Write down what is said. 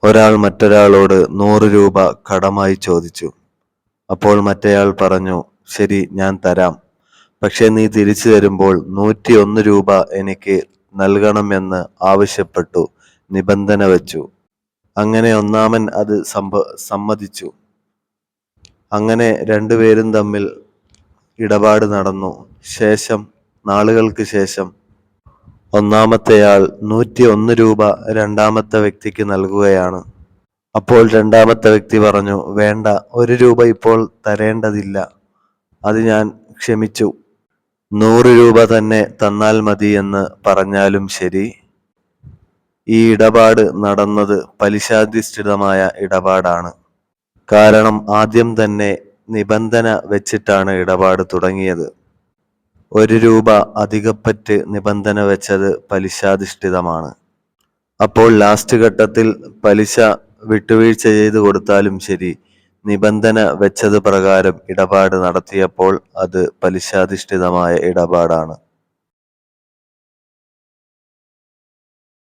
ഒരാൾ മറ്റൊരാളോട് 100 രൂപ കടമായി ചോദിച്ചു. അപ്പോൾ മറ്റേയാൾ പറഞ്ഞു, ശരി, ഞാൻ തരാം. പക്ഷെ നീ തിരിച്ചു തരുമ്പോൾ 101 രൂപ എനിക്ക് നൽകണമെന്ന് ആവശ്യപ്പെട്ടു, നിബന്ധന വെച്ചു. അങ്ങനെ ഒന്നാമൻ അത് സമ്മതിച്ചു. അങ്ങനെ രണ്ടുപേരും തമ്മിൽ ഇടപാട് നടന്നു. നാളുകൾക്ക് ശേഷം ഒന്നാമത്തെയാൾ 101 രൂപ രണ്ടാമത്തെ വ്യക്തിക്ക് നൽകുകയാണ്. അപ്പോൾ രണ്ടാമത്തെ വ്യക്തി പറഞ്ഞു, വേണ്ട, 1 രൂപ ഇപ്പോൾ തരേണ്ടതില്ല, അത് ഞാൻ ക്ഷമിച്ചു. 100 രൂപ തന്നെ തന്നാൽ മതി എന്ന് പറഞ്ഞാലും ശരി. ഈ ഇടപാട് നടന്നത് പലിശാധിഷ്ഠിതമായ ഇടപാടാണ്. കാരണം ആദ്യം തന്നെ നിബന്ധന വെച്ചിട്ടാണ് ഇടപാട് തുടങ്ങിയത്. 1 രൂപ അധികപ്പറ്റ് നിബന്ധന വെച്ചത് പലിശാധിഷ്ഠിതമാണ്. അപ്പോൾ ലാസ്റ്റ് ഘട്ടത്തിൽ പലിശ വിട്ടുവീഴ്ച ചെയ്തു കൊടുത്താലും ശരി, നിബന്ധന വെച്ചത് പ്രകാരം ഇടപാട് നടത്തിയപ്പോൾ അത് പലിശാധിഷ്ഠിതമായ ഇടപാടാണ്.